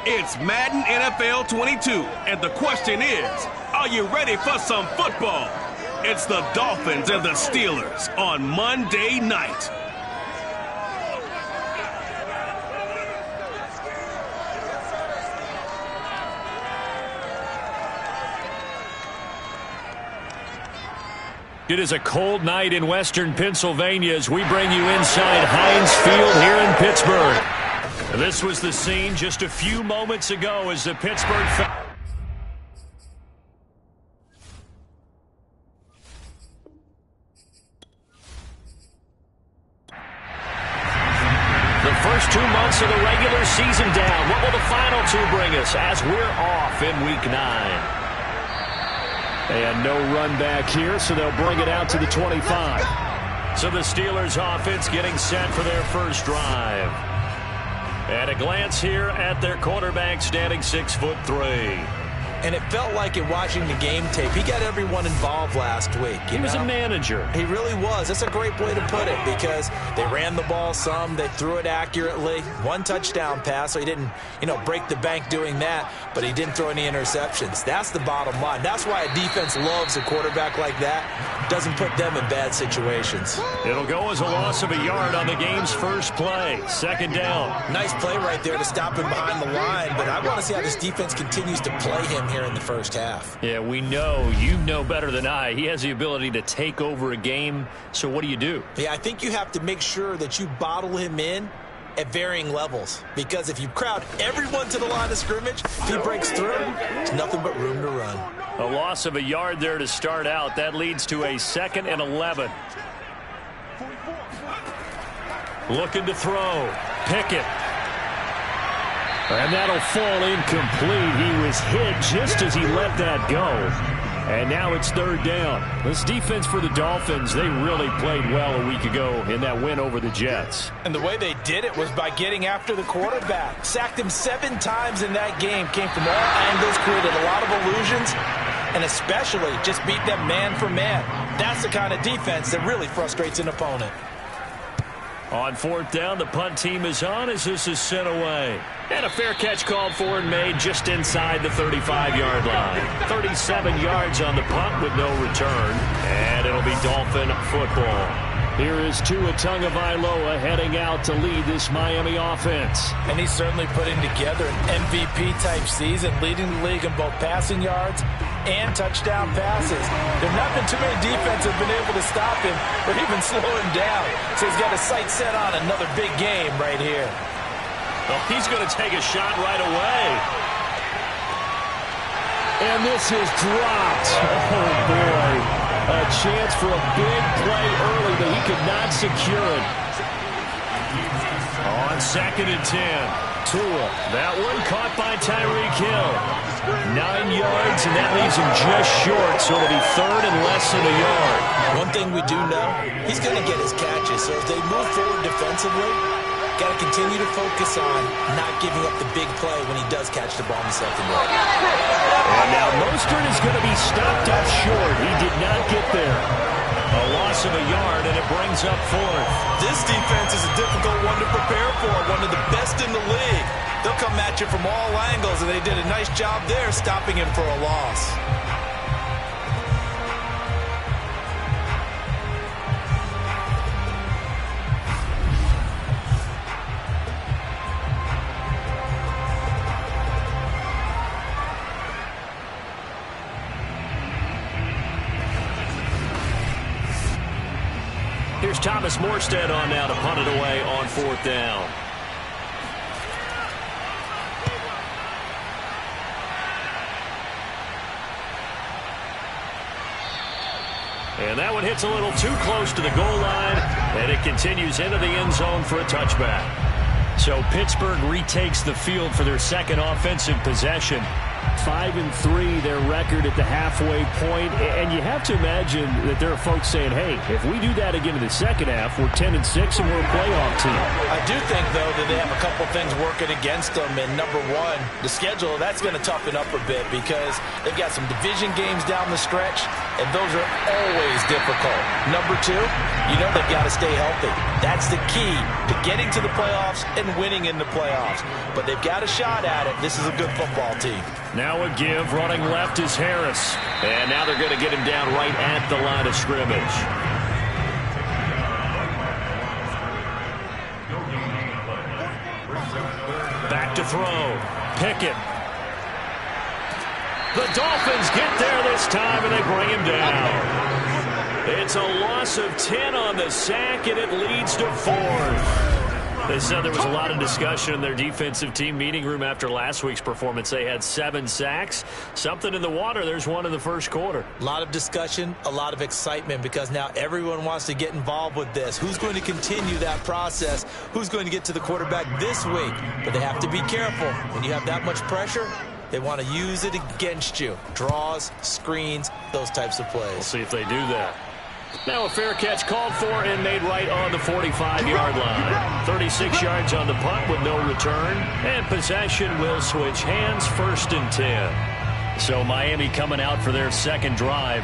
It's Madden NFL 22, and the question is, are you ready for some football? It's the Dolphins and the Steelers on Monday night. It is a cold night in western Pennsylvania as we bring you inside Heinz Field here in Pittsburgh. This was the scene just a few moments ago as the Pittsburgh The first 2 months of the regular season down. What will the final two bring us as we're off in Week 9? And no run back here, so they'll bring it out to the 25. So the Steelers offense getting set for their first drive. At a glance here at their quarterback standing 6'3". And it felt like in watching the game tape, he got everyone involved last week. He was a manager. He really was. That's a great way to put it because they ran the ball some. They threw it accurately. 1 touchdown pass, so he didn't, break the bank doing that, but he didn't throw any interceptions. That's the bottom line. That's why a defense loves a quarterback like that. Doesn't put them in bad situations. It'll go as a loss of a yard on the game's first play. 2nd down. Nice play right there to stop him behind the line, but I want to see how this defense continues to play him here in the first half. Yeah, we know. You know better than I. He has the ability to take over a game, so what do you do? Yeah, I think you have to make sure that you bottle him in at varying levels, because if you crowd everyone to the line of scrimmage, if he breaks through, there's nothing but room to run. A loss of a yard there to start out. That leads to a 2nd and 11. Looking to throw. Pickett. And that'll fall incomplete. He was hit just as he let that go. And now it's 3rd down. This defense for the Dolphins, they really played well a week ago in that win over the Jets. And the way they did it was by getting after the quarterback. Sacked him 7 times in that game. Came from all angles, created a lot of illusions, and especially just beat them man for man. That's the kind of defense that really frustrates an opponent. On 4th down, the punt team is on as this is sent away. And a fair catch called for and made just inside the 35-yard line. 37 yards on the punt with no return. And it'll be Dolphin football. Here is Tua Tagovailoa heading out to lead this Miami offense. And he's certainly putting together an MVP-type season, leading the league in both passing yards and touchdown passes. There have not been too many defenses have been able to stop him or even slow him down. So he's got his sights set on another big game right here. Well, he's going to take a shot right away. And this is dropped. Oh, boy. A chance for a big play early, but he could not secure it. On 2nd and 10. Tua. That one caught by Tyreek Hill. 9 yards, and that leaves him just short, so it'll be 3rd and less than a yard. One thing we do know, he's going to get his catches. So as they move forward defensively, got to continue to focus on not giving up the big play when he does catch the ball in the secondary. And now Mostert is going to be stopped up short. He did not get there. A loss of a yard, and it brings up 4th. This defense is a difficult one to prepare for, one of the best in the league. They'll come at you from all angles, and they did a nice job there stopping him for a loss. Here's Thomas Morstead on now to punt it away on 4th down. And that one hits a little too close to the goal line, and it continues into the end zone for a touchback. So Pittsburgh retakes the field for their 2nd offensive possession. 5-3, their record at the halfway point, and you have to imagine that there are folks saying, hey, if we do that again in the second half, we're 10-6 and we're a playoff team. I do think, though, that they have a couple things working against them, and number one, the schedule, that's going to toughen up a bit because they've got some division games down the stretch, and those are always difficult. Number two, you know they've got to stay healthy. That's the key to getting to the playoffs and winning in the playoffs. But they've got a shot at it. This is a good football team. Now a give. Running left is Harris. And now they're going to get him down right at the line of scrimmage. Back to throw. Pickett. The Dolphins get there this time, and they bring him down. It's a loss of 10 on the sack, and it leads to 4. They said there was a lot of discussion in their defensive team meeting room after last week's performance. They had 7 sacks. Something in the water. There's one in the first quarter. A lot of discussion, a lot of excitement, because now everyone wants to get involved with this. Who's going to continue that process? Who's going to get to the quarterback this week? But they have to be careful. When you have that much pressure, they want to use it against you. Draws, screens, those types of plays. We'll see if they do that. Now a fair catch called for and made right on the 45-yard line. 36 yards on the punt with no return. And possession will switch hands, 1st and 10. So Miami coming out for their second drive.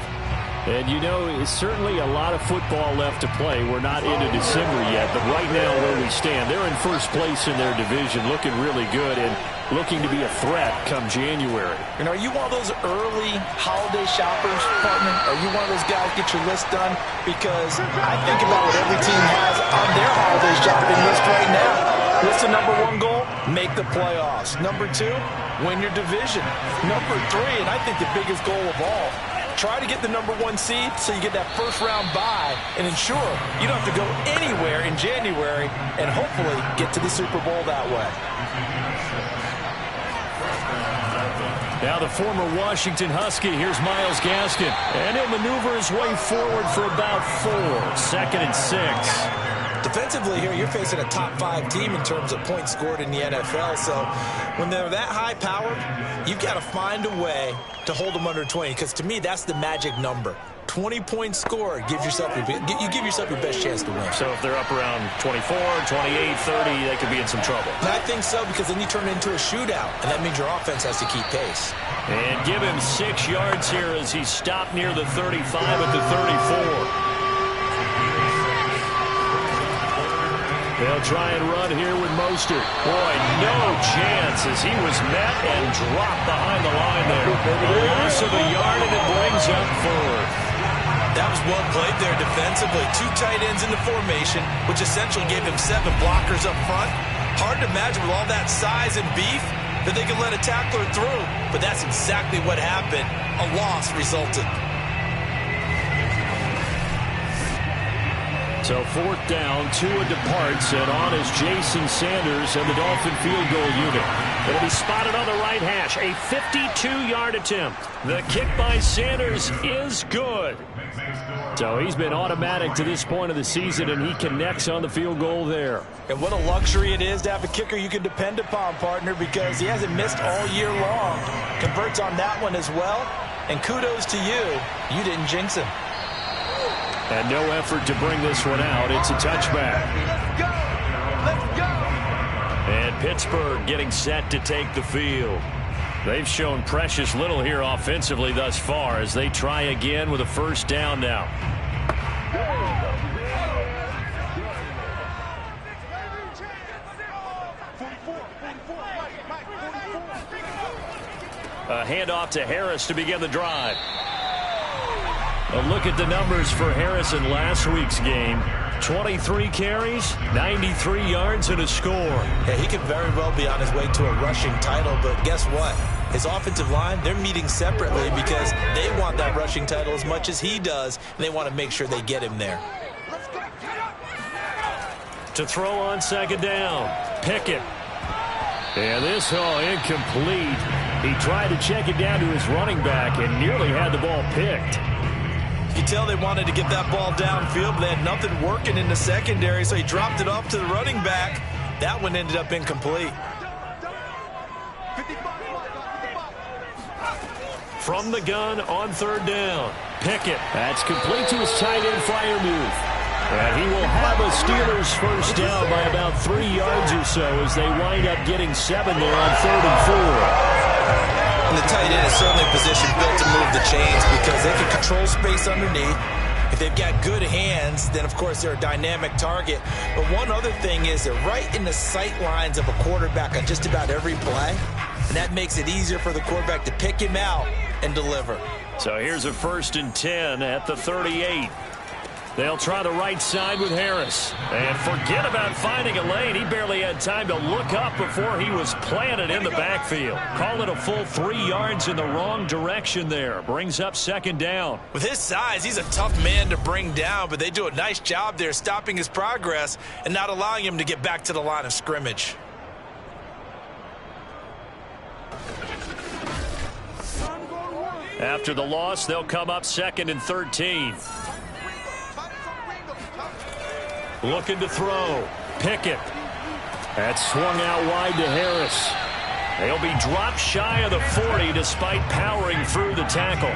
And you know, it's certainly a lot of football left to play. We're not into December yet, but right now where we stand, they're in first place in their division, looking really good and looking to be a threat come January. And are you one of those early holiday shoppers, partner? Are you one of those guys get your list done? Because I think about what every team has on their holiday shopping list right now. What's the #1 goal? Make the playoffs. #2, win your division. #3, and I think the biggest goal of all, try to get the #1 seed so you get that first-round bye and ensure you don't have to go anywhere in January and hopefully get to the Super Bowl that way. Now the former Washington Husky, here's Myles Gaskin. And he'll maneuver his way forward for about 4. 2nd and 6. Defensively here, you're facing a top 5 team in terms of points scored in the NFL. So when they're that high-powered, you've got to find a way to hold them under 20. Because to me, that's the magic number. 20 points scored, you give yourself your best chance to win. So if they're up around 24, 28, 30, they could be in some trouble. And I think so, because then you turn it into a shootout, and that means your offense has to keep pace. And give him 6 yards here as he stopped near the 35 at the 34. They'll try and run here with Mostert. Boy, no chance as he was met and dropped behind the line there. A loss of a yard, and it brings up 4th. That was well played there defensively. 2 tight ends in the formation, which essentially gave him 7 blockers up front. Hard to imagine with all that size and beef that they could let a tackler through. But that's exactly what happened. A loss resulted. So 4th down, Tua departs, and on is Jason Sanders and the Dolphin field goal unit. It'll be spotted on the right hash, a 52-yard attempt. The kick by Sanders is good. So he's been automatic to this point of the season, and he connects on the field goal there. And what a luxury it is to have a kicker you can depend upon, partner, because he hasn't missed all year long. Converts on that one as well, and kudos to you. You didn't jinx him. And no effort to bring this one out. It's a touchback. Let's go! Let's go! And Pittsburgh getting set to take the field. They've shown precious little here offensively thus far as they try again with a 1st down now. A handoff to Harris to begin the drive. A look at the numbers for Harris in last week's game. 23 carries, 93 yards, and a score. Yeah, he could very well be on his way to a rushing title, but guess what? His offensive line, they're meeting separately because they want that rushing title as much as he does, and they want to make sure they get him there. To throw on 2nd down, Pickett. And this incomplete. He tried to check it down to his running back and nearly had the ball picked. You can tell they wanted to get that ball downfield, but they had nothing working in the secondary, so he dropped it off to the running back. That one ended up incomplete. From the gun on 3rd down, Pickett. That's complete to his tight end flyer move. And he will have a Steelers 1st down by about 3 yards or so as they wind up getting 7 there on 3rd and 4. And the tight end is certainly a position built to move the chains because they can control space underneath. If they've got good hands, then, of course, they're a dynamic target. But one other thing is they're right in the sight lines of a quarterback on just about every play, and that makes it easier for the quarterback to pick him out and deliver. So here's a 1st and 10 at the 38. They'll try the right side with Harris. And forget about finding a lane. He barely had time to look up before he was planted in the backfield. Call it a full 3 yards in the wrong direction there. Brings up 2nd down. With his size, he's a tough man to bring down, but they do a nice job there stopping his progress and not allowing him to get back to the line of scrimmage. After the loss, they'll come up 2nd and 13. Looking to throw. Pickett. That's swung out wide to Harris. They'll be dropped shy of the 40 despite powering through the tackle.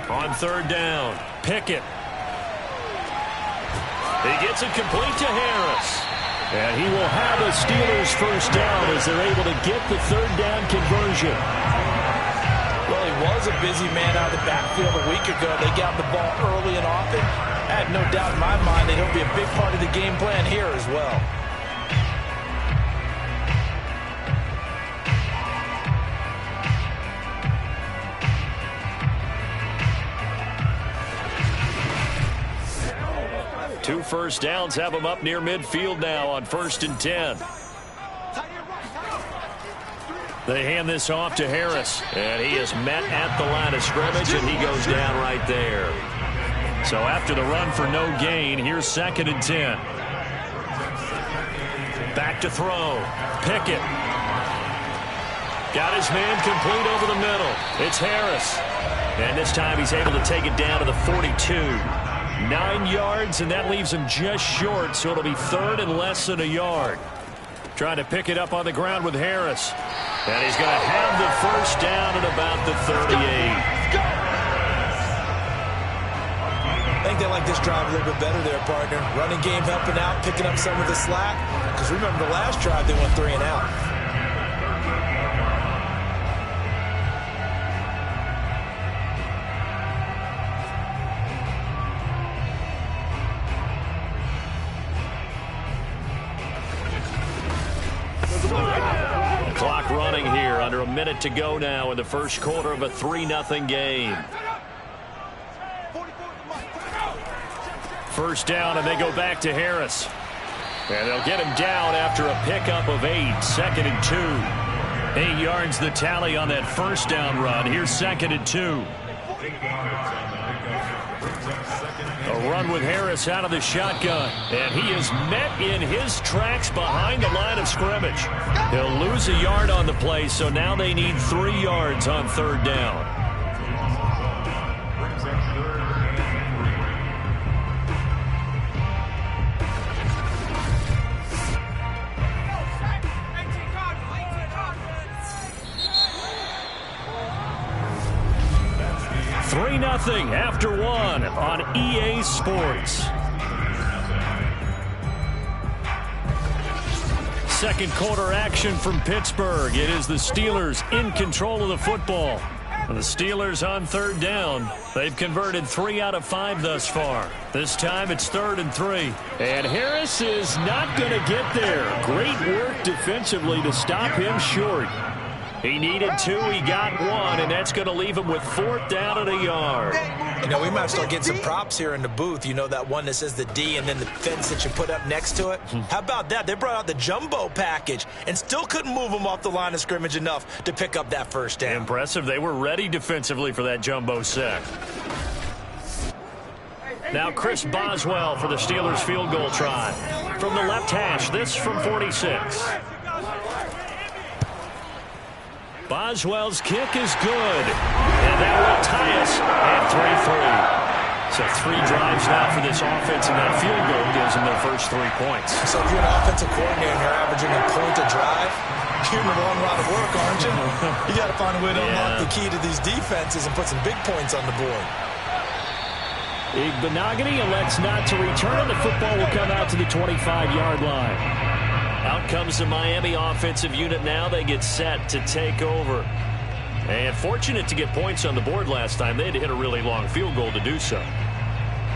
On 3rd down, Pickett. He gets it complete to Harris. And he will have a Steelers 1st down as they're able to get the 3rd down conversion. Well, he was a busy man out of the backfield a week ago. They got the ball early and often. I have no doubt in my mind that he'll be a big part of the game plan here as well. Two 1st downs have him up near midfield now on 1st and 10. They hand this off to Harris, and he is met at the line of scrimmage, and he goes down right there. So after the run for no gain, here's 2nd and 10. Back to throw. Pickett. Got his man complete over the middle. It's Harris. And this time he's able to take it down to the 42. 9 yards, and that leaves him just short, so it'll be 3rd and less than a yard. Trying to pick it up on the ground with Harris. And he's going to have the 1st down at about the 38. I think they like this drive a little bit better there, partner. Running game helping out, picking up some of the slack. Because remember the last drive, they went 3 and out. Clock running here, under a minute to go now in the 1st quarter of a 3-0 game. 1st down, and they go back to Harris. And they'll get him down after a pickup of 8. 2nd and 2. 8 yards the tally on that 1st down run. Here's 2nd and 2. A run with Harris out of the shotgun. And he is met in his tracks behind the line of scrimmage. He'll lose a yard on the play, so now they need 3 yards on 3rd down. Nothing after 1 on EA Sports. 2nd quarter action from Pittsburgh. It is the Steelers in control of the football. And the Steelers on 3rd down. They've converted 3 out of 5 thus far. This time it's 3rd and 3. And Harris is not going to get there. Great work defensively to stop him short. He needed 2, he got 1, and that's going to leave him with 4th down and a yard. You know, we might start getting some props here in the booth. You know that one that says the D and then the fence that you put up next to it? How about that? They brought out the jumbo package and still couldn't move him off the line of scrimmage enough to pick up that 1st down. Impressive. They were ready defensively for that jumbo set. Now Chris Boswell for the Steelers field goal try. From the left hash, this from 46. Boswell's kick is good. And that will tie us at 3-3. So 3 drives now for this offense, and that field goal gives them their first 3 points. So if you're an offensive coordinator and you're averaging a point a drive, you're in the wrong line of work, aren't you? You got to find a way to unlock the key to these defenses and put some big points on the board. Igbenogany elects not to return, and the football will come out to the 25-yard line. Out comes the Miami offensive unit now. They get set to take over. And fortunate to get points on the board last time. They had to hit a really long field goal to do so.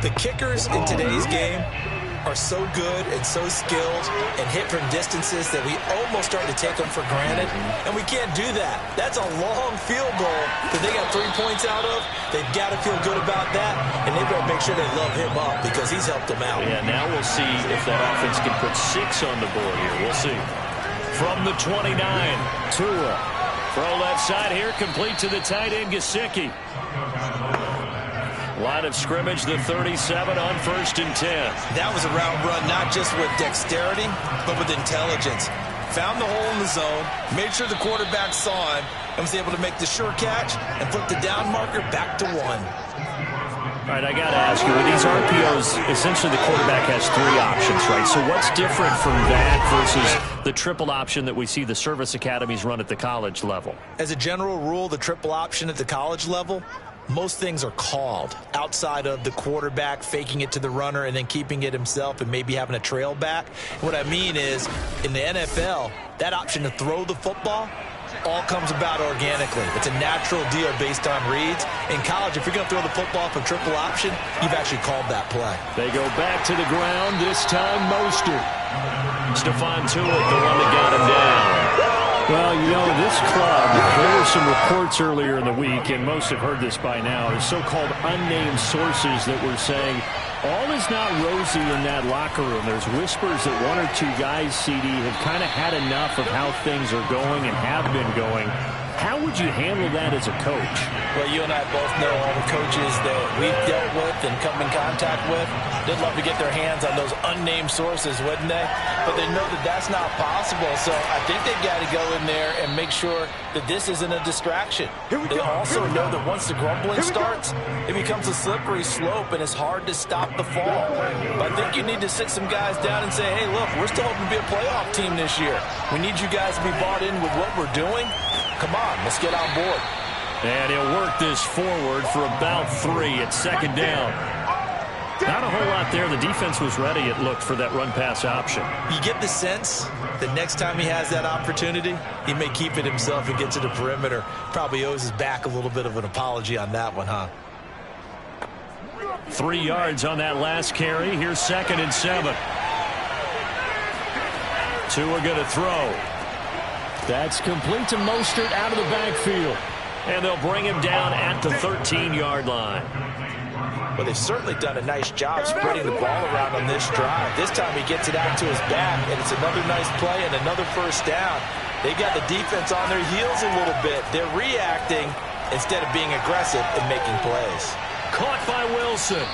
The kickers in today's game are so good and so skilled and hit from distances that we almost start to take them for granted, and we can't do that. That's a long field goal that they got 3 points out of. They've got to feel good about that, and they better make sure they love him up because he's helped them out. Yeah, now we'll see if that offense can put 6 on the board here. We'll see. From the 29, Tua. Throw left side here, complete to the tight end, Gesicki. Line of scrimmage, the 37 on 1st and 10. That was a route run not just with dexterity, but with intelligence. Found the hole in the zone, made sure the quarterback saw him, and was able to make the sure catch and flip the down marker back to 1. All right, I got to ask you, with these RPOs, essentially the quarterback has 3 options, right? So what's different from that versus the triple option that we see the service academies run at the college level? As a general rule, the triple option at the college level, most things are called outside of the quarterback faking it to the runner and then keeping it himself and maybe having a trail back. What I mean is, in the NFL, that option to throw the football all comes about organically. It's a natural deal based on reads. In college, if you're going to throw the football for triple option, you've actually called that play. They go back to the ground, this time Mostert. Stephon Tuitt, the one that got him down. Well, you know, this club, there were some reports earlier in the week, and most have heard this by now, is so-called unnamed sources that were saying all is not rosy in that locker room. There's whispers that 1 or 2 guys, CD, have kind of had enough of how things are going and have been going. How would you handle that as a coach? Well, you and I both know all the coaches that we've dealt with and come in contact with. They'd love to get their hands on those unnamed sources, wouldn't they? But they know that that's not possible. So I think they've got to go in there and make sure that this isn't a distraction. They also know that once the grumbling starts, it becomes a slippery slope and it's hard to stop the fall. But I think you need to sit some guys down and say, hey, look, we're still hoping to be a playoff team this year. We need you guys to be bought in with what we're doing. Come on, let's get on board. And he'll work this forward for about 3 at 2nd down. Not a whole lot there. The defense was ready, it looked, for that run-pass option. You get the sense that next time he has that opportunity, he may keep it himself and get to the perimeter. Probably owes his back a little bit of an apology on that one, huh? 3 yards on that last carry. Here's 2nd and 7. Tua going to throw. That's complete to Mostert out of the backfield. And they'll bring him down at the 13-yard line. Well, they've certainly done a nice job spreading the ball around on this drive. This time he gets it out to his back, and it's another nice play and another first down. They got the defense on their heels a little bit. They're reacting instead of being aggressive and making plays. Caught by Wilson.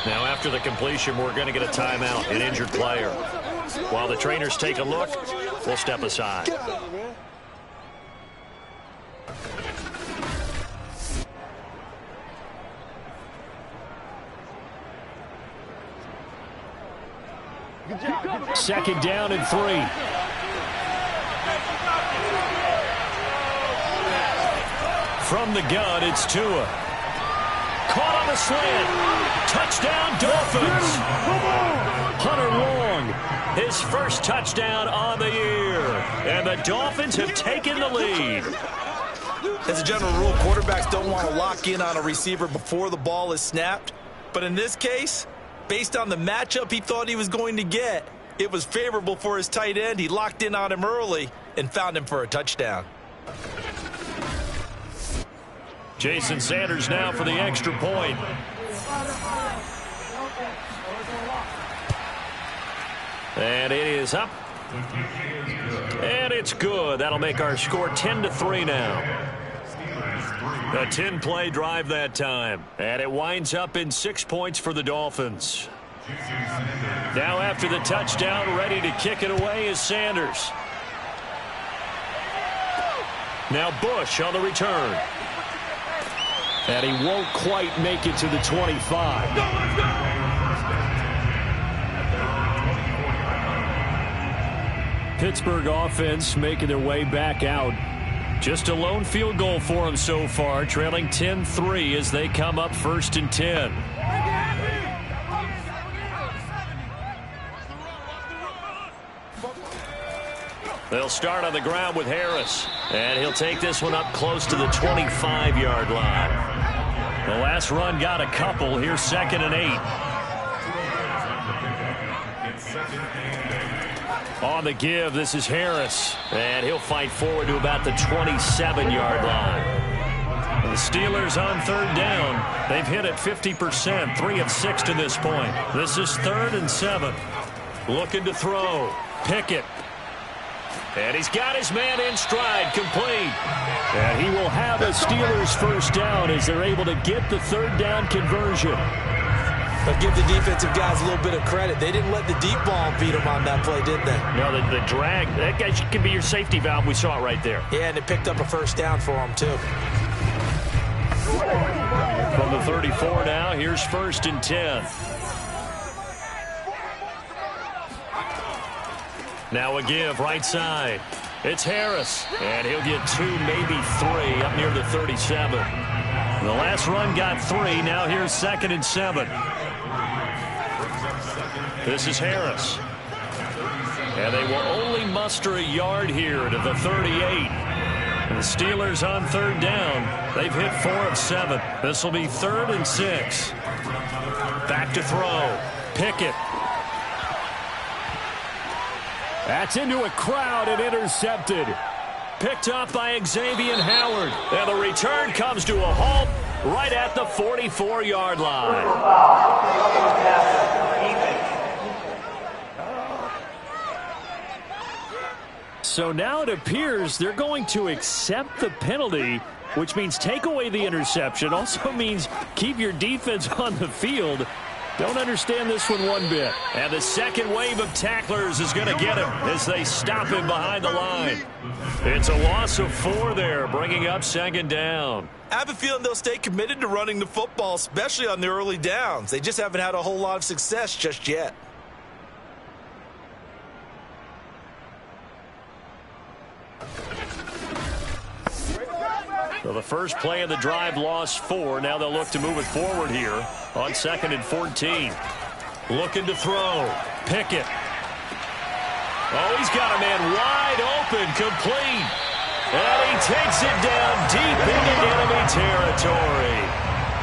Now, after the completion, we're going to get a timeout, an injured player. While the trainers take a look, we'll step aside. Second down and 3. From the gun, it's Tua. Caught on the slant. Touchdown, Dolphins. Hunter Long, his first touchdown on the year. And the Dolphins have taken the lead. As a general rule, quarterbacks don't want to lock in on a receiver before the ball is snapped. But in this case, based on the matchup he thought he was going to get, it was favorable for his tight end. He locked in on him early and found him for a touchdown. Jason Sanders now for the extra point. And it is up. And it's good. That'll make our score 10-3 now. A 10-play drive that time. And it winds up in 6 points for the Dolphins. Now after the touchdown, ready to kick it away is Sanders. Now Bush on the return. And he won't quite make it to the 25. Pittsburgh offense making their way back out. Just a lone field goal for them so far, trailing 10-3 as they come up 1st and 10. They'll start on the ground with Harris. And he'll take this one up close to the 25-yard line. The last run got a couple. Here's 2nd and 8. On the give, this is Harris. And he'll fight forward to about the 27-yard line. The Steelers on 3rd down. They've hit it 50%, 3 of 6 to this point. This is 3rd and 7. Looking to throw. Pickett. And he's got his man in stride, complete. And he will have a Steelers first down as they're able to get the 3rd down conversion. But give the defensive guys a little bit of credit. They didn't let the deep ball beat them on that play, did they? No, the drag, that guy can be your safety valve. We saw it right there. Yeah, and it picked up a first down for them, too. From the 34 now, here's 1st and 10. Now a give, right side. It's Harris, and he'll get 2, maybe 3, up near the 37. The last run got 3. Now here's 2nd and 7. This is Harris. And they will only muster a yard here to the 38. And the Steelers on 3rd down. They've hit 4 of 7. This will be 3rd and 6. Back to throw. Pickett. That's into a crowd and intercepted. Picked up by Xavier Howard. And the return comes to a halt right at the 44-yard line. So now it appears they're going to accept the penalty, which means take away the interception. Also means keep your defense on the field. Don't understand this one bit. And the second wave of tacklers is going to get him as they stop him behind the line. It's a loss of 4 there, bringing up 2nd down. I have a feeling they'll stay committed to running the football, especially on the early downs. They just haven't had a whole lot of success just yet. So the first play of the drive lost 4. Now they'll look to move it forward here on 2nd and 14. Looking to throw. Pickett. Oh, he's got a man wide open, complete. And he takes it down deep into enemy territory.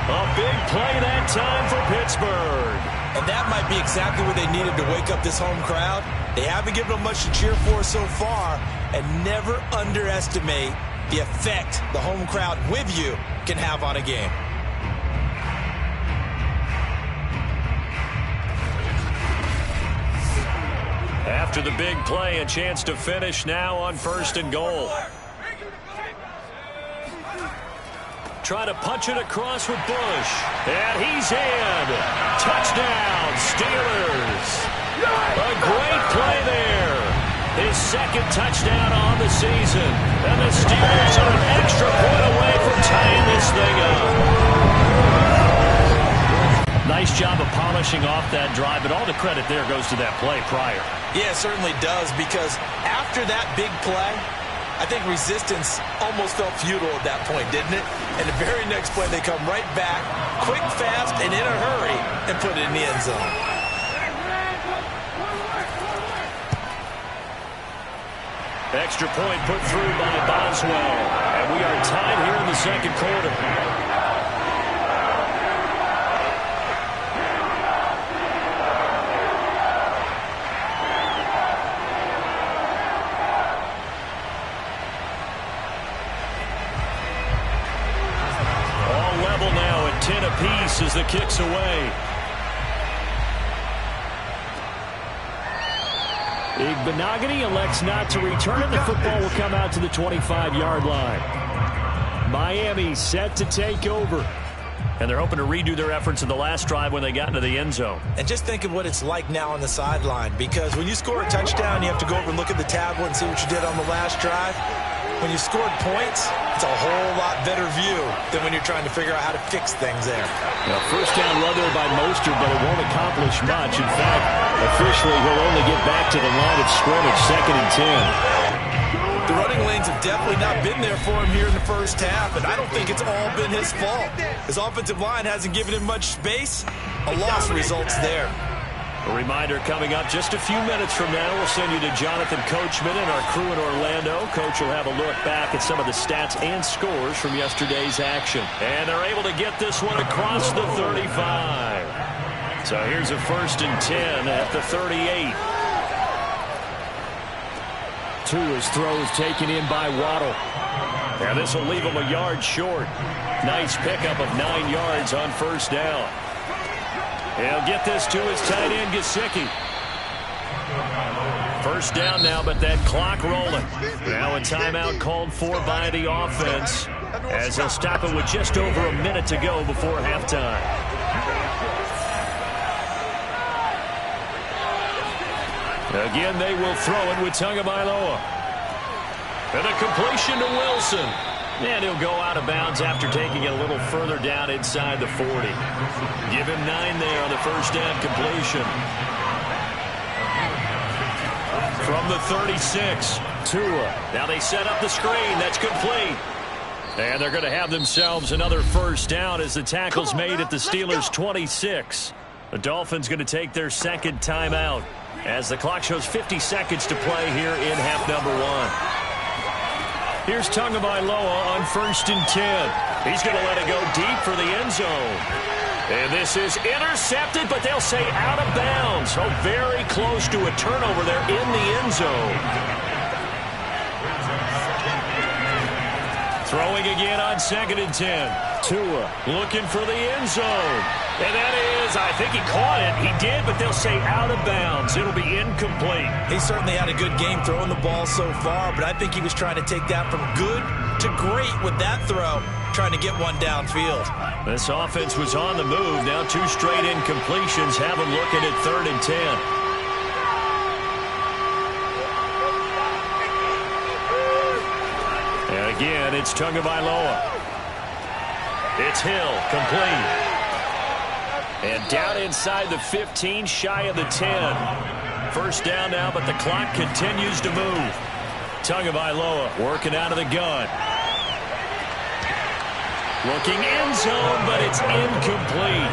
A big play that time for Pittsburgh. And that might be exactly what they needed to wake up this home crowd. They haven't given them much to cheer for so far, and never underestimate the effect the home crowd with you can have on a game. After the big play, a chance to finish now on 1st and goal. Try to punch it across with Bush. And he's in. Touchdown, Steelers. A great play there. His 2nd touchdown on the season. And the Steelers are an extra point away from tying this thing up. Nice job of polishing off that drive, but all the credit there goes to that play prior. Yeah, it certainly does, because after that big play, I think resistance almost felt futile at that point, didn't it? And the very next play, they come right back, quick, fast, and in a hurry, and put it in the end zone. Extra point put through by Boswell. And we are tied here in the 2nd quarter. All level now at 10 apiece as the kick's away. Igbenogany elects not to return it. The football will come out to the 25-yard line. Miami set to take over. And they're hoping to redo their efforts in the last drive when they got into the end zone. And just think of what it's like now on the sideline, because when you score a touchdown, you have to go over and look at the tablet and see what you did on the last drive. When you scored points, it's a whole lot better view than when you're trying to figure out how to fix things there. Now, first down run there by Mostert, but it won't accomplish much. In fact, officially, he'll only get back to the line of scrimmage, 2nd and 10. The running lanes have definitely not been there for him here in the first half, and I don't think it's all been his fault. His offensive line hasn't given him much space. A loss results there. A reminder coming up just a few minutes from now, we'll send you to Jonathan Coachman and our crew in Orlando. Coach will have a look back at some of the stats and scores from yesterday's action. And they're able to get this one across the 35. So here's a 1st and 10 at the 38. Tua's throw is taken in by Waddle. And this will leave him a yard short. Nice pickup of 9 yards on 1st down. He'll get this to his tight end, Gesicki. 1st down now, but that clock rolling. Now a timeout called for by the offense, as they'll stop it with just over a minute to go before halftime. Again, they will throw it with Tagovailoa. And a completion to Wilson. And he'll go out of bounds after taking it a little further down inside the 40. Give him 9 there on the 1st down completion. From the 36, Tua. Now they set up the screen. That's complete. And they're going to have themselves another 1st down as the tackle's made at the Steelers' 26. The Dolphins going to take their 2nd timeout as the clock shows 50 seconds to play here in half number 1. Here's Tagovailoa on 1st and 10. He's going to let it go deep for the end zone. And this is intercepted, but they'll say out of bounds. So very close to a turnover there in the end zone. Throwing again on 2nd and 10. Tua looking for the end zone. And that is, I think he caught it. He did, but they'll say out of bounds. It'll be incomplete. He certainly had a good game throwing the ball so far, but I think he was trying to take that from good to great with that throw, trying to get one downfield. This offense was on the move. Now 2 straight incompletions have them looking at 3rd and 10. And again, it's Tagovailoa. It's Hill, complete. And down inside the 15, shy of the 10. 1st down now, but the clock continues to move. Tagovailoa working out of the gun. Looking end zone, but it's incomplete.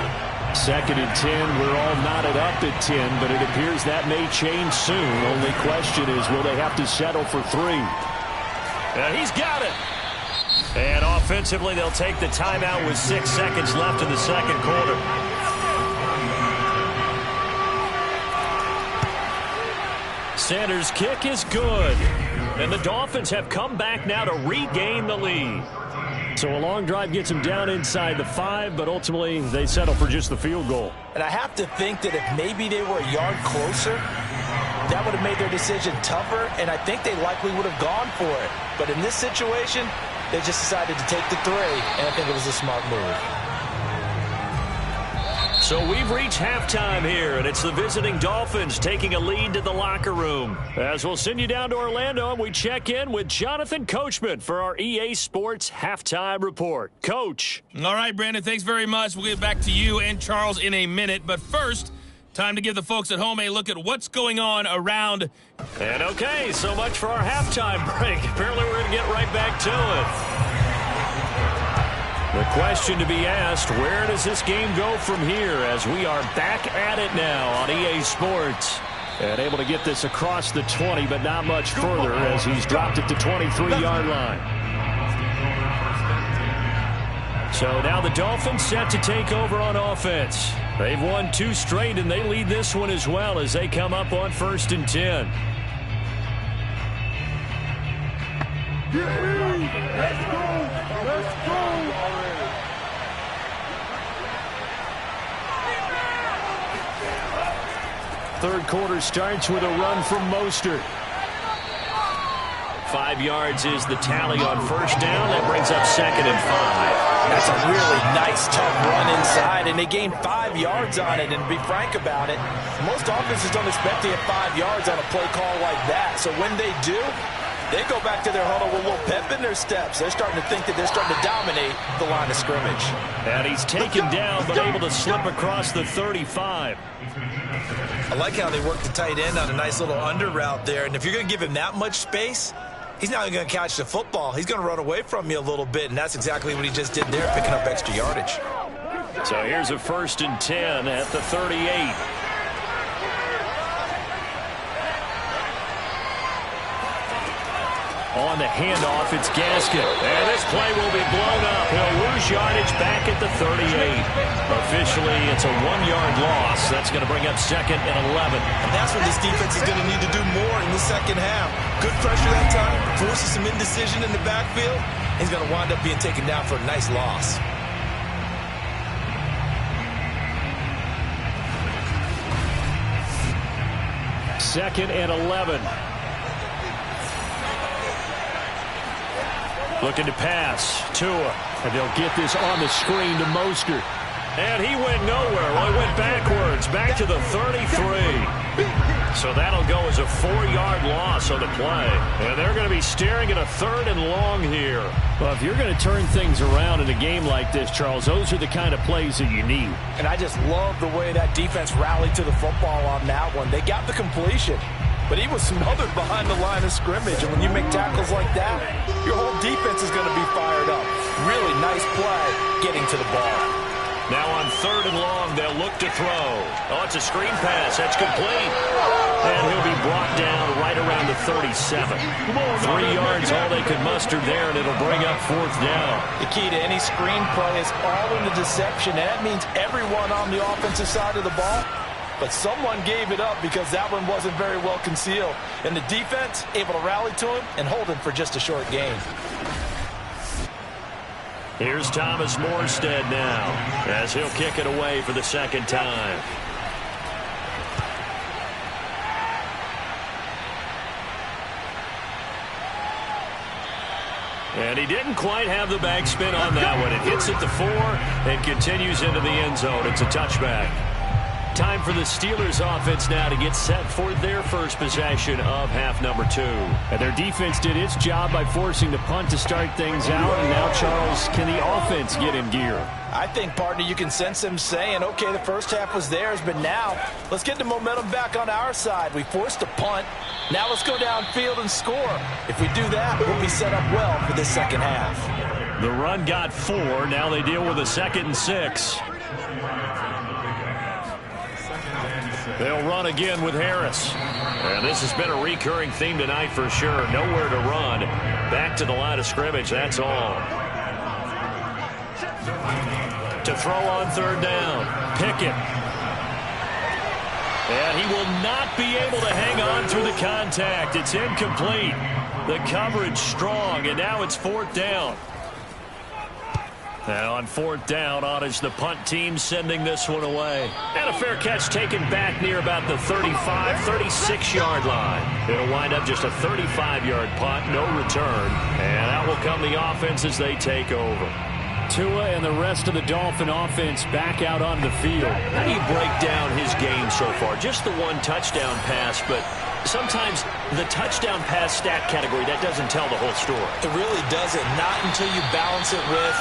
2nd and 10, we're all knotted up at 10, but it appears that may change soon. Only question is, will they have to settle for 3? He's got it. And offensively, they'll take the timeout with 6 seconds left in the 2nd quarter. Sanders' kick is good. And the Dolphins have come back now to regain the lead. So a long drive gets them down inside the 5, but ultimately they settle for just the field goal. And I have to think that if maybe they were a yard closer, that would have made their decision tougher, and I think they likely would have gone for it. But in this situation, they just decided to take the 3, and I think it was a smart move. So we've reached halftime here, and it's the visiting Dolphins taking a lead to the locker room. As we'll send you down to Orlando, and we check in with Jonathan Coachman for our EA Sports Halftime Report. Coach. All right, Brandon, thanks very much. We'll get back to you and Charles in a minute. But first, time to give the folks at home a look at what's going on around. And okay, so much for our halftime break. Apparently we're going to get right back to it. The question to be asked, where does this game go from here as we are back at it now on EA Sports? And able to get this across the 20, but not much further as he's dropped it to 23-yard line. So now the Dolphins set to take over on offense. They've won 2 straight, and they lead this one as well as they come up on 1st and 10. Let's go! Let's go! 3rd quarter starts with a run from Mostert. 5 yards is the tally on 1st down. That brings up 2nd and 5. That's a really nice, tough run inside, and they gained 5 yards on it. And to be frank about it, most offenses don't expect to get 5 yards on a play call like that. So when they do, they go back to their huddle with a little pep in their steps. They're starting to think that they're starting to dominate the line of scrimmage. And he's taken down, but able to slip across the 35. I like how they work the tight end on a nice little under route there. And if you're going to give him that much space, he's not even going to catch the football. He's going to run away from you a little bit, and that's exactly what he just did there, picking up extra yardage. So here's a 1st and 10 at the 38. On the handoff, it's Gaskin. And this play will be blown up. He'll lose yardage back at the 38. Officially, it's a 1-yard loss. That's going to bring up 2nd and 11. And that's when this defense is going to need to do more in the second half. Good pressure that time, forces some indecision in the backfield. He's going to wind up being taken down for a nice loss. Second and 11. Looking to pass. Tua. And they'll get this on the screen to Mostert. And he went nowhere. Well, he went backwards. Back to the 33. So that'll go as a 4-yard loss on the play. And they're going to be staring at a 3rd and long here. Well, if you're going to turn things around in a game like this, Charles, those are the kind of plays that you need. And I just love the way that defense rallied to the football on that one. They got the completion, but he was smothered behind the line of scrimmage. And when you make tackles like that, your whole defense is going to be fired up. Really nice play getting to the ball. Now on 3rd and long, they'll look to throw. Oh, it's a screen pass. That's complete. And he'll be brought down right around the 37. 3 yards, all they could muster there, and it'll bring up 4th down. The key to any screen play is all in the deception, and that means everyone on the offensive side of the ball. But someone gave it up because that one wasn't very well concealed. And the defense able to rally to him and hold him for just a short gain. Here's Thomas Morstead now as he'll kick it away for the 2nd time. And he didn't quite have the backspin on that one. It hits at the 4 and continues into the end zone. It's a touchback. Time for the Steelers offense now to get set for their first possession of half number 2. And their defense did its job by forcing the punt to start things out. And now, Charles, can the offense get in gear? I think, partner, you can sense them saying, okay, the first half was theirs, but now let's get the momentum back on our side. We forced a punt. Now let's go downfield and score. If we do that, we'll be set up well for this second half. The run got 4. Now they deal with a 2nd and 6. They'll run again with Harris. And this has been a recurring theme tonight for sure. Nowhere to run. Back to the line of scrimmage, that's all. To throw on 3rd down. Pickett. And he will not be able to hang on through the contact. It's incomplete. The coverage strong, and now it's 4th down. And on 4th down, on is the punt team sending this one away. And a fair catch taken back near about the 35, 36-yard line. It'll wind up just a 35-yard punt, no return. And out will come the offense as they take over. Tua and the rest of the Dolphin offense back out on the field. How do you break down his game so far? Just the 1 touchdown pass, but sometimes the touchdown pass stat category, that doesn't tell the whole story. It really doesn't. Not until you balance it with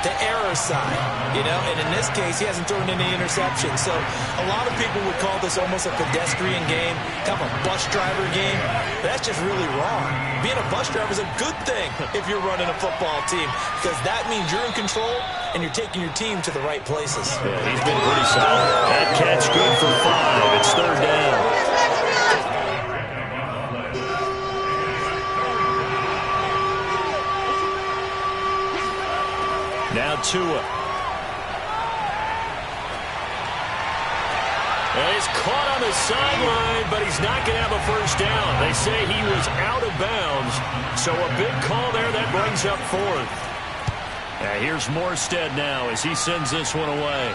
the error side, you know, and in this case, he hasn't thrown any interceptions. So a lot of people would call this almost a pedestrian game, kind of a bus driver game. That's just really wrong. Being a bus driver is a good thing if you're running a football team, because that means you're in control and you're taking your team to the right places. Yeah, he's been pretty solid. That catch good for 5. It's 3rd down. Now Tua. And he's caught on the sideline, but he's not going to have a first down. They say he was out of bounds, so a big call there that brings up 4th. And here's Morstead now as he sends this one away.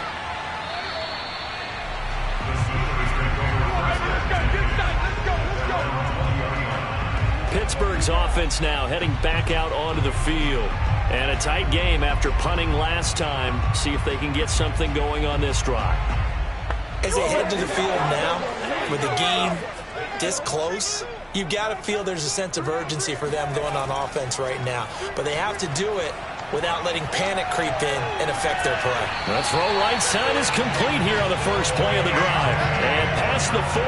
Pittsburgh's offense now heading back out onto the field. And a tight game after punting last time. See if they can get something going on this drive. As they head to the field now, with the game this close, you've got to feel there's a sense of urgency for them going on offense right now. But they have to do it without letting panic creep in and affect their play. The throw right side is complete here on the first play of the drive. And past the 40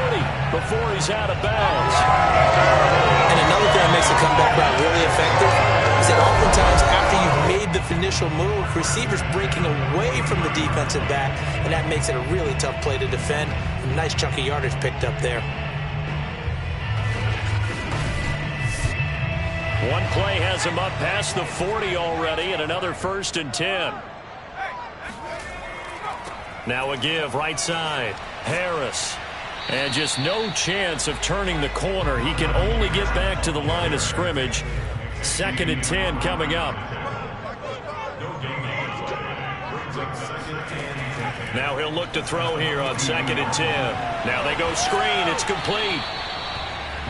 before he's out of bounds. And another thing that makes a comeback route really effective is that oftentimes after you've made the initial move, receivers breaking away from the defensive back, and that makes it a really tough play to defend. A nice chunk of yardage picked up there. One play has him up past the 40 already, and another 1st and 10. Now a give right side. Harris. And just no chance of turning the corner. He can only get back to the line of scrimmage. 2nd and 10 coming up. Now he'll look to throw here on 2nd and 10. Now they go screen. It's complete.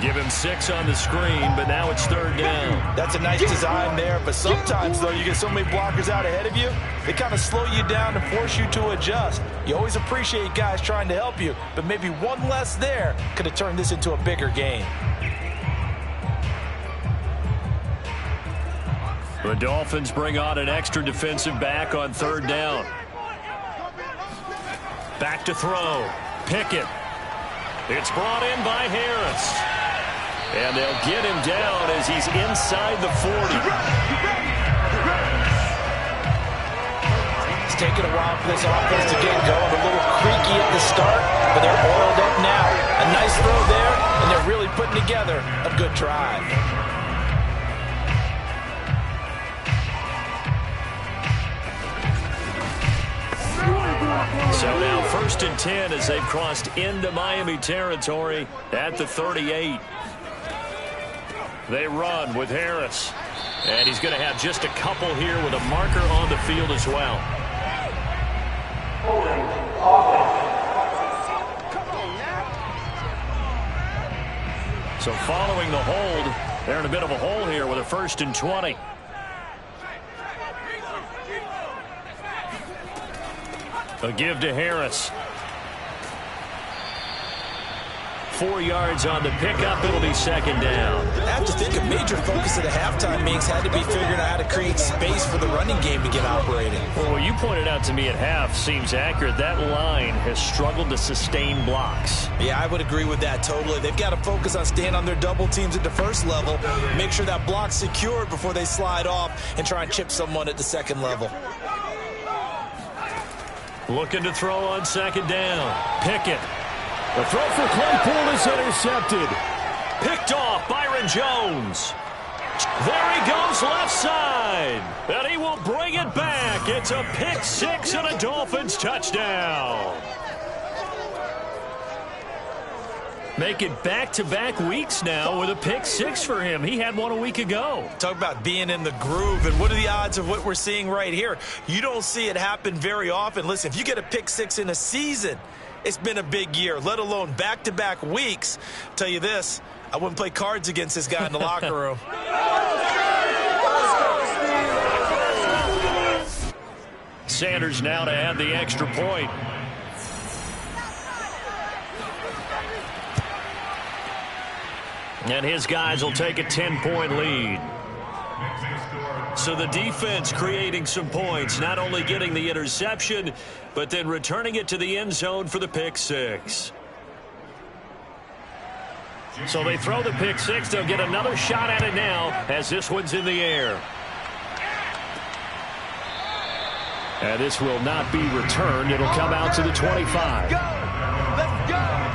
Give him 6 on the screen, but now it's 3rd down. That's a nice design there, but sometimes, though, you get so many blockers out ahead of you, they kind of slow you down and force you to adjust. You always appreciate guys trying to help you, but maybe one less there could have turned this into a bigger game. The Dolphins bring on an extra defensive back on 3rd down. Back to throw. Pickett. It's brought in by Harris. And they'll get him down as he's inside the 40. It's taken a while for this offense to get going. A little creaky at the start, but they're oiled up now. A nice throw there, and they're really putting together a good drive. So now 1st and 10 as they've crossed into Miami territory at the 38. They run with Harris. And he's going to have just a couple here with a marker on the field as well. So following the hold, they're in a bit of a hole here with a 1st and 20. A give to Harris. 4 yards on the pickup. It'll be 2nd down. I have to think a major focus of the halftime meetings had to be figuring out how to create space for the running game to get operating. Well, what you pointed out to me at half seems accurate. That line has struggled to sustain blocks. Yeah, I would agree with that totally. They've got to focus on staying on their double teams at the 1st level, make sure that block's secured before they slide off and try and chip someone at the 2nd level. Looking to throw on 2nd down. Pickett. The throw for Claypool is intercepted. Picked off Byron Jones. There he goes left side. And he will bring it back. It's a pick 6 and a Dolphins touchdown. Make it back-to-back weeks now with a pick 6 for him. He had one a week ago. Talk about being in the groove, and what are the odds of what we're seeing right here? You don't see it happen very often. Listen, if you get a pick 6 in a season, it's been a big year, let alone back-to-back weeks. I'll tell you this, I wouldn't play cards against this guy in the locker room. Sanders now to add the extra point. And his guys will take a 10-point lead. So the defense creating some points, not only getting the interception, but then returning it to the end zone for the pick 6. So they throw the pick 6. They'll get another shot at it now as this one's in the air. And this will not be returned. It'll come out to the 25. Let's go.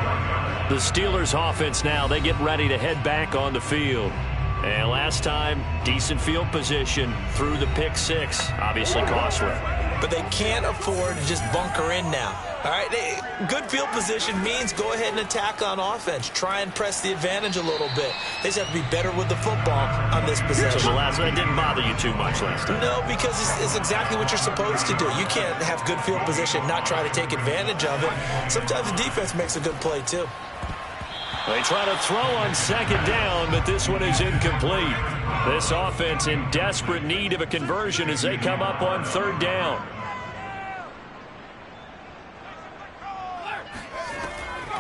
The Steelers offense now, they get ready to head back on the field. And last time, decent field position through the pick 6. Obviously costly. But they can't afford to just bunker in now. All right, good field position means go ahead and attack on offense. Try and press the advantage a little bit. They just have to be better with the football on this possession. So that didn't bother you too much last time. No, because it's exactly what you're supposed to do. You can't have good field position, not try to take advantage of it. Sometimes the defense makes a good play, too. They try to throw on 2nd down, but this one is incomplete. This offense in desperate need of a conversion as they come up on 3rd down.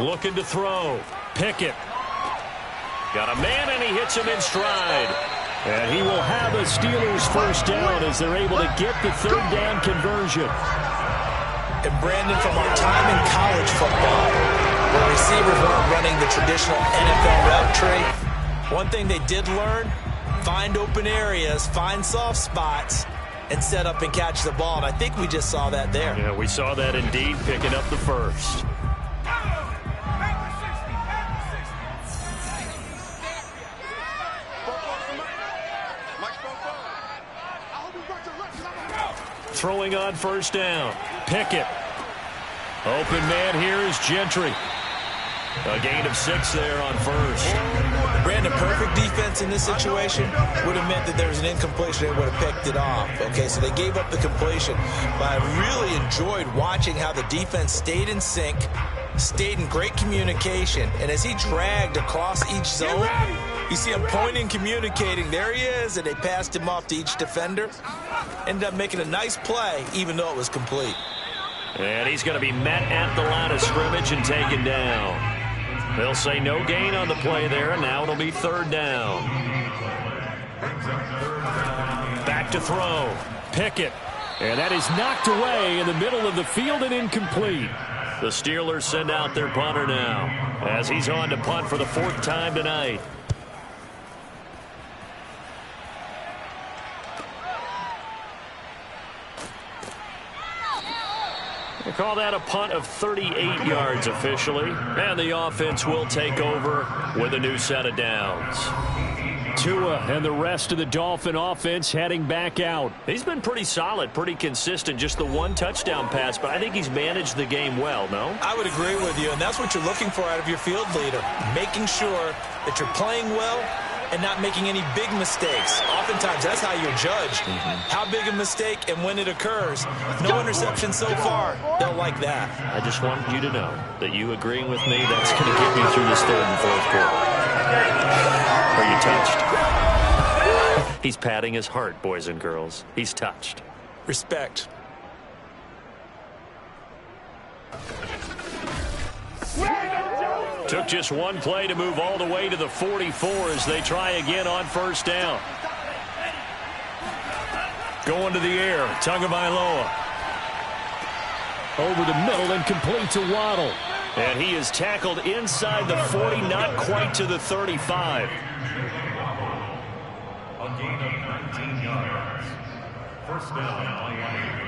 Looking to throw. Pickett. Got a man, and he hits him in stride. And he will have a Steelers 1st down as they're able to get the 3rd down conversion. And Brandon, from our time in college football, where receivers weren't running the traditional NFL route tree, one thing they did learn, find open areas, find soft spots, and set up and catch the ball. And I think we just saw that there. Yeah, we saw that indeed, picking up the 1st. throwing on first down. Pickett. Open man here is Gentry. A gain of 6 there on first. Brandon, perfect defense in this situation would have meant that there was an incompletion. They would have picked it off. Okay, so they gave up the completion. But I really enjoyed watching how the defense stayed in sync, stayed in great communication, and as he dragged across each zone, you see him pointing, communicating. There he is, and they passed him off to each defender. Ended up making a nice play, even though it was complete. And he's going to be met at the line of scrimmage and taken down. They'll say no gain on the play there, and now it'll be third down. Back to throw. Pickett. And that is knocked away in the middle of the field and incomplete. The Steelers send out their punter now as he's on to punt for the 4th time tonight. They call that a punt of 38 yards officially, and the offense will take over with a new set of downs. Tua and the rest of the Dolphin offense heading back out. He's been pretty solid, pretty consistent, just the 1 touchdown pass, but I think he's managed the game well, no? I would agree with you, and that's what you're looking for out of your field leader, making sure that you're playing well and not making any big mistakes. Oftentimes, that's how you're judged. How big a mistake and when it occurs. No interception so far. They'll like that. I just wanted you to know that you agreeing with me, that's going to get me through this 3rd and 4th quarter. Are you touched? He's patting his heart, boys and girls. He's touched. Respect. Took just 1 play to move all the way to the 44 as they try again on first down. Going to the air, Tagovailoa. Over the middle and complete to Waddle. And he is tackled inside the 40, not quite to the 35. A gain of 19 yards. First down, Miami.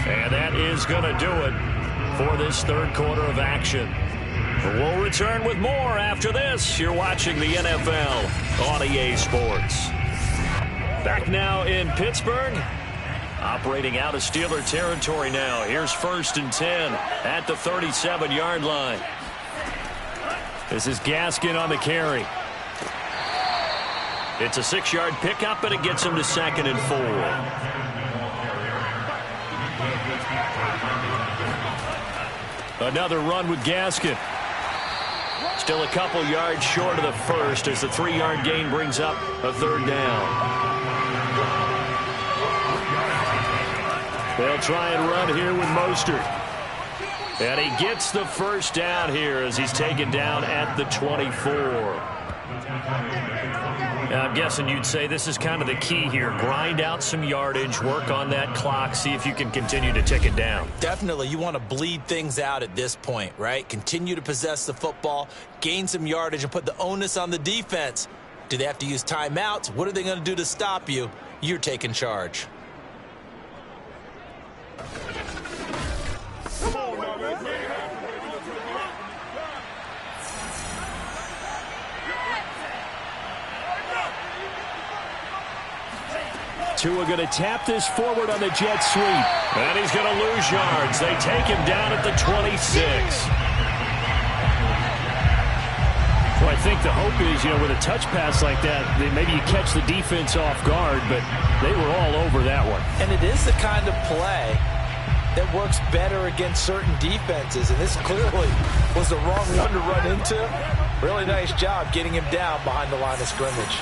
And that is going to do it for this 3rd quarter of action. We'll return with more after this. You're watching the NFL on EA Sports. Back now in Pittsburgh. Operating out of Steeler territory now. Here's 1st and 10 at the 37-yard line. This is Gaskin on the carry. It's a 6-yard pickup, and it gets him to 2nd and 4. Another run with Gaskin. Still a couple yards short of the first as the 3-yard gain brings up a 3rd down. They'll try and run here with Mostert. And he gets the first down here as he's taken down at the 24. Now, I'm guessing you'd say this is kind of the key here. Grind out some yardage, work on that clock, see if you can continue to tick it down. Definitely. You want to bleed things out at this point, right? Continue to possess the football, gain some yardage, and put the onus on the defense. Do they have to use timeouts? What are they going to do to stop you? You're taking charge. Tua going to tap this forward on the jet sweep. And he's going to lose yards. They take him down at the 26. Well, I think the hope is, with a touch pass like that, maybe you catch the defense off guard, but they were all over that one. And it is the kind of play that works better against certain defenses, and this clearly was the wrong one to run into. Really nice job getting him down behind the line of scrimmage.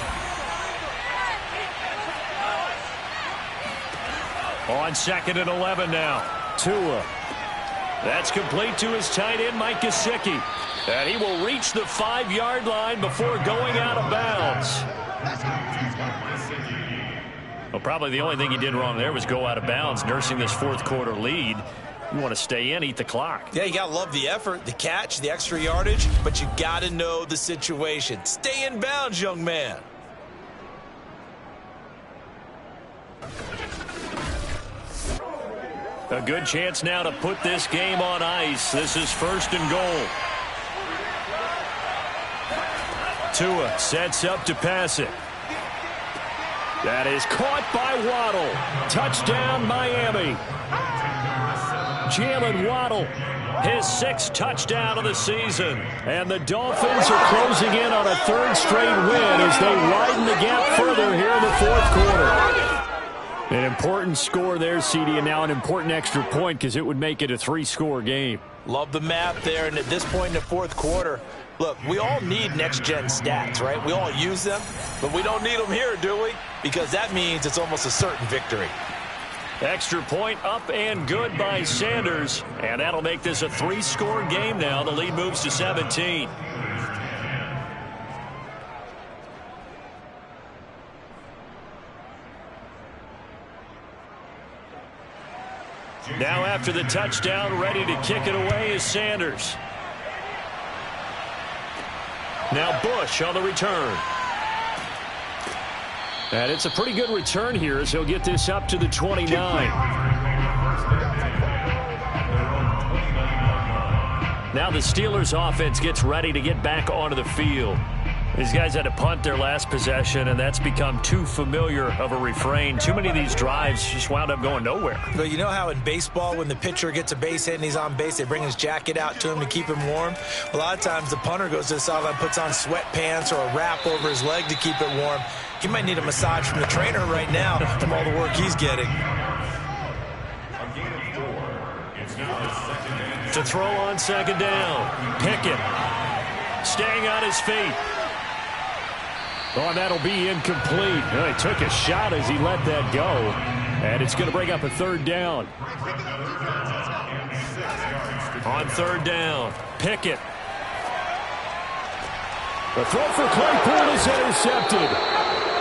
On 2nd and 11 now. Tua. That's complete to his tight end, Mike Gesicki. And he will reach the 5-yard line before going out of bounds. Well, probably the only thing he did wrong there was go out of bounds, nursing this 4th quarter lead. You want to stay in, eat the clock. Yeah, you got to love the effort, the catch, the extra yardage, but you got to know the situation. Stay in bounds, young man. A good chance now to put this game on ice. This is 1st and goal. Tua sets up to pass it. That is caught by Waddle. Touchdown, Miami. Jalen Waddle, his 6th touchdown of the season. And the Dolphins are closing in on a 3rd straight win as they widen the gap further here in the 4th quarter. An important score there, CD, and now an important extra point because it would make it a 3-score game. Love the map there, and at this point in the 4th quarter, look, we all need next-gen stats, right? We all use them, but we don't need them here, do we? Because that means it's almost a certain victory. Extra point up and good by Sanders, and that'll make this a 3-score game now. The lead moves to 17. Now after the touchdown, ready to kick it away is Sanders. Now Bush on the return. And it's a pretty good return here as he'll get this up to the 29. Now the Steelers offense gets ready to get back onto the field. These guys had to punt their last possession, and that's become too familiar of a refrain. Too many of these drives just wound up going nowhere. But you know how in baseball, when the pitcher gets a base hit and he's on base, they bring his jacket out to him to keep him warm? A lot of times the punter goes to the sideline, puts on sweatpants or a wrap over his leg to keep it warm. He might need a massage from the trainer right now from all the work he's getting. To throw on 2nd down. Pickett staying on his feet. Oh, and that'll be incomplete. Well, he took a shot as he let that go. And it's going to bring up a 3rd down. On 3rd down, Pickett. The throw for Claypool is intercepted.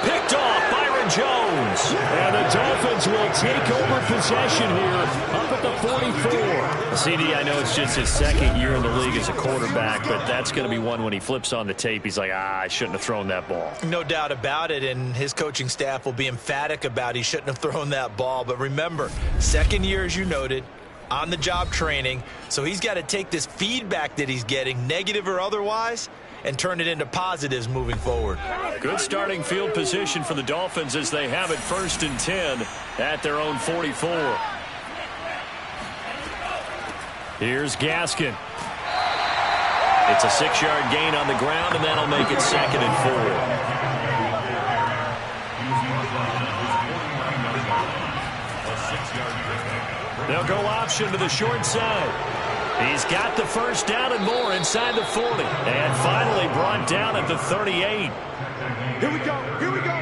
Picked off, Byron Jones. And the Dolphins will take over possession here up at the 44. CD, I know it's just his 2nd year in the league as a quarterback, but that's going to be one when he flips on the tape. He's like, I shouldn't have thrown that ball. No doubt about it, and his coaching staff will be emphatic about he shouldn't have thrown that ball. But remember, 2nd year, as you noted, on-the-job training, so he's got to take this feedback that he's getting, negative or otherwise, and turn it into positives moving forward. Good starting field position for the Dolphins as they have it 1st and 10 at their own 44. Here's Gaskin. It's a 6-yard gain on the ground, and that'll make it 2nd and 4. They'll go option to the short side. He's got the 1st down and more inside the 40. And finally brought down at the 38. Here we go. Here we go.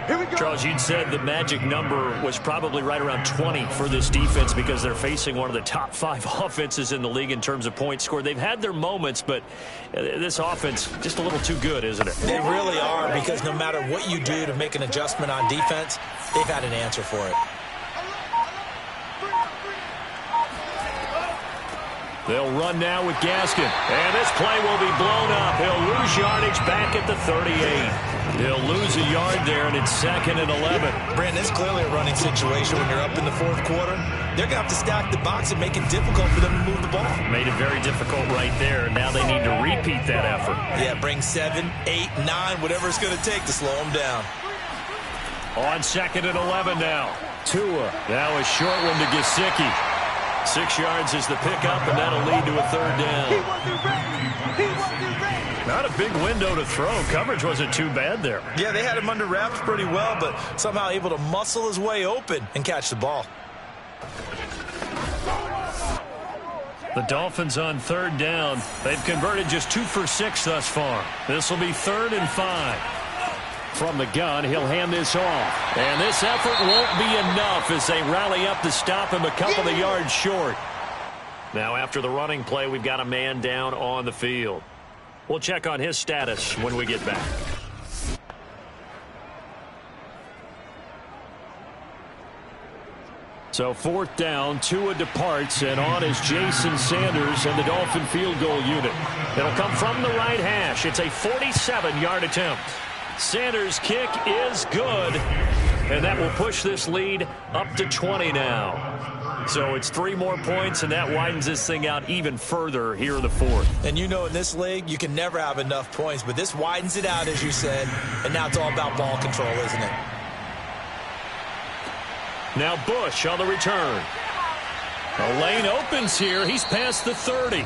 Here we go. Charles, you'd said the magic number was probably right around 20 for this defense because they're facing one of the top 5 offenses in the league in terms of points scored. They've had their moments, but this offense just a little too good, isn't it? They really are, because no matter what you do to make an adjustment on defense, they've had an answer for it. They'll run now with Gaskin. And this play will be blown up. He'll lose yardage back at the 38. He'll lose a yard there, and it's 2nd and 11. Brandon, it's clearly a running situation when you're up in the 4th quarter. They're going to have to stack the box and make it difficult for them to move the ball. Made it very difficult right there. Now they need to repeat that effort. Yeah, bring 7, 8, 9, whatever it's going to take to slow them down. On 2nd and 11 now. Tua. Now a short one to Gesicki. 6 yards is the pickup, and that'll lead to a 3rd down. He wasn't ready. He wasn't ready. Not a big window to throw. Coverage wasn't too bad there. Yeah, they had him under wraps pretty well, but somehow able to muscle his way open and catch the ball. The Dolphins on 3rd down. They've converted just 2 for 6 thus far. This will be 3rd and 5. From the gun, he'll hand this off. And this effort won't be enough as they rally up to stop him a couple of yards short. Now, after the running play, we've got a man down on the field. We'll check on his status when we get back. So 4th down, Tua departs, and on is Jason Sanders and the Dolphin field goal unit. It'll come from the right hash. It's a 47-yard attempt. Sanders' kick is good, and that will push this lead up to 20 now. So it's 3 more points, and that widens this thing out even further here in the fourth. And you know in this league, you can never have enough points, but this widens it out, as you said, and now it's all about ball control, isn't it? Now Bush on the return. A lane opens here. He's past the 30.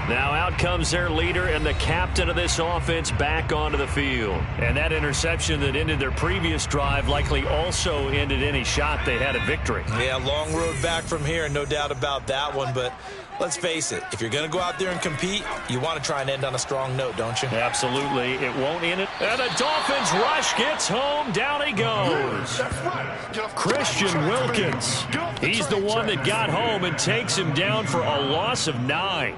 Now out comes their leader and the captain of this offense back onto the field. And that interception that ended their previous drive likely also ended any shot they had at victory. Yeah, long road back from here, no doubt about that one. But let's face it, if you're going to go out there and compete, you want to try and end on a strong note, don't you? Absolutely. It won't end it. And the Dolphins rush gets home. Down he goes. Christian Wilkins. He's the one that got home and takes him down for a loss of 9.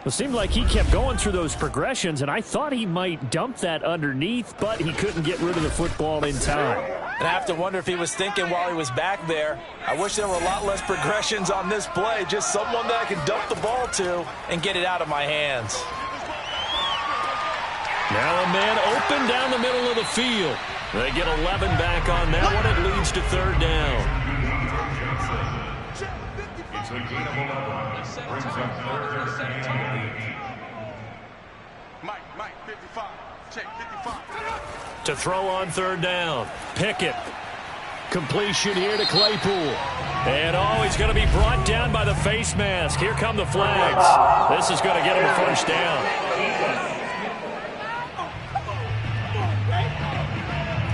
It seemed like he kept going through those progressions, and I thought he might dump that underneath, but he couldn't get rid of the football in time. And I have to wonder if he was thinking while he was back there, I wish there were a lot less progressions on this play, just someone that I can dump the ball to and get it out of my hands. Now a man open down the middle of the field. They get 11 back on that one. It leads to 3rd down. It's a gain of 11. Brings up 3rd and 8. Mike, 55. Check, 55. To throw on 3rd down. Pickett. Completion here to Claypool. And he's going to be brought down by the face mask. Here come the flags. This is going to get him a 1st down.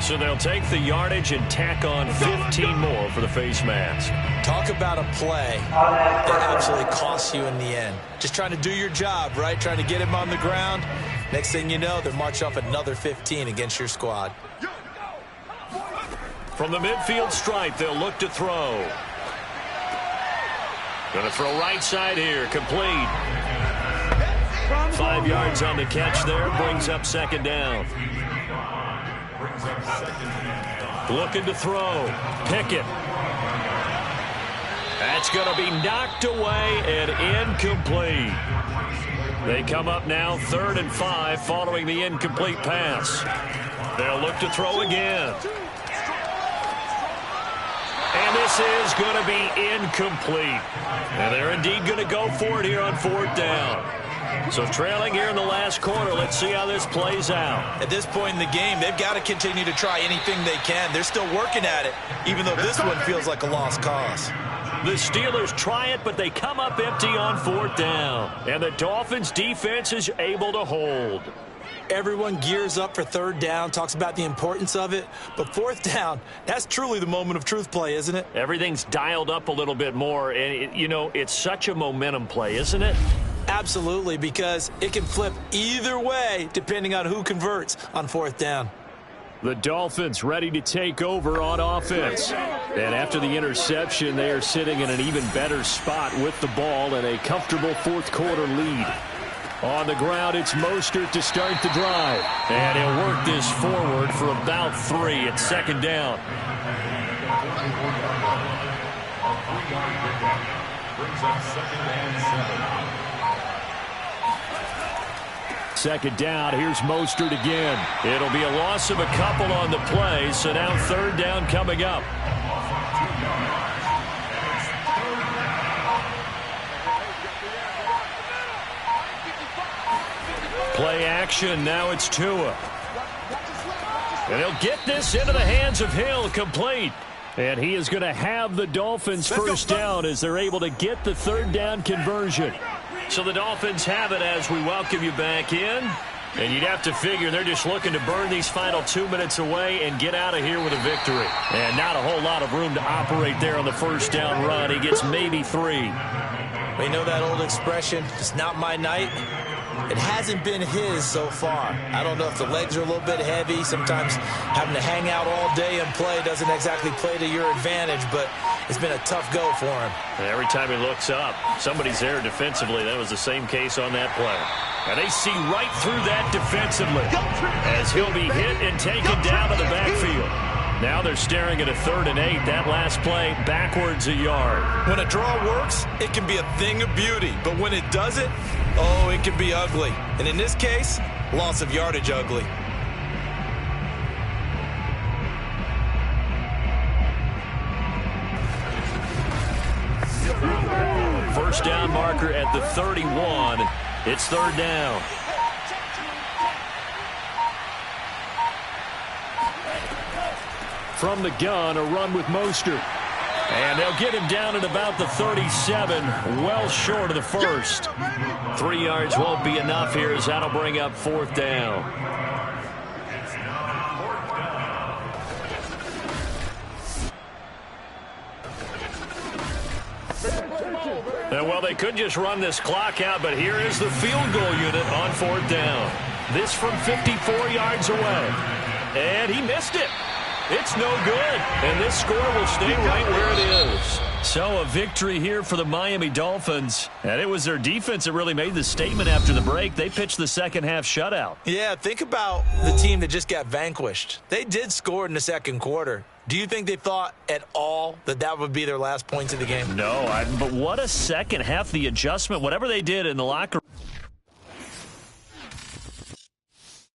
So they'll take the yardage and tack on 15 more for the face mask. Talk about a play that absolutely costs you in the end. Just trying to do your job, right? Trying to get him on the ground. Next thing you know, they're marching off another 15 against your squad. From the midfield stripe, they'll look to throw. Going to throw right side here. Complete. 5 yards on the catch there. Brings up 2nd down. Looking to throw. Pickett. That's going to be knocked away and incomplete. They come up now 3rd and 5 following the incomplete pass. They'll look to throw again. And this is going to be incomplete. And they're indeed going to go for it here on 4th down. So trailing here in the last quarter, let's see how this plays out. At this point in the game, they've got to continue to try anything they can. They're still working at it, even though this one feels like a lost cause. The Steelers try it, but they come up empty on 4th down. And the Dolphins defense is able to hold. Everyone gears up for 3rd down, talks about the importance of it. But 4th down, that's truly the moment of truth play, isn't it? Everything's dialed up a little bit more. And, it's such a momentum play, isn't it? Absolutely, because it can flip either way depending on who converts on 4th down. The Dolphins ready to take over on offense. And after the interception, they are sitting in an even better spot with the ball and a comfortable 4th quarter lead. On the ground, it's Mostert to start the drive. And he'll work this forward for about 3 at 2nd down. Brings up 2nd and 7. 2nd down, here's Mostert again. It'll be a loss of a couple on the play, so now 3rd down coming up. Play action, now it's Tua. And he'll get this into the hands of Hill, complete. And he is going to have the Dolphins 1st down as they're able to get the 3rd down conversion. So the Dolphins have it as we welcome you back in. And you'd have to figure they're just looking to burn these final 2 minutes away and get out of here with a victory. And not a whole lot of room to operate there on the 1st down run. He gets maybe 3. We know that old expression, it's not my night. It hasn't been his so far. I don't know if the legs are a little bit heavy. Sometimes having to hang out all day and play doesn't exactly play to your advantage, but it's been a tough go for him. And every time he looks up, somebody's there defensively. That was the same case on that play. And they see right through that defensively as he'll be hit and taken down to the backfield. Now they're staring at a 3rd and 8. That last play backwards a yard. When a draw works, it can be a thing of beauty. But when it doesn't, oh, it can be ugly. And in this case, loss of yardage ugly. first down marker at the 31. It's third down. From the gun, a run with Mostert. And they'll get him down at about the 37, well short of the first. 3 yards won't be enough here as that'll bring up fourth down. And well, they could just run this clock out, but here is the field goal unit on fourth down. This from 54 yards away. And he missed it. It's no good, and this score will stay right where it is. So a victory here for the Miami Dolphins, and it was their defense that really made the statement after the break. They pitched the second-half shutout. Yeah, think about the team that just got vanquished. They did score in the second quarter. Do you think they thought at all that that would be their last points of the game? No, but what a second half, the adjustment, whatever they did in the locker room.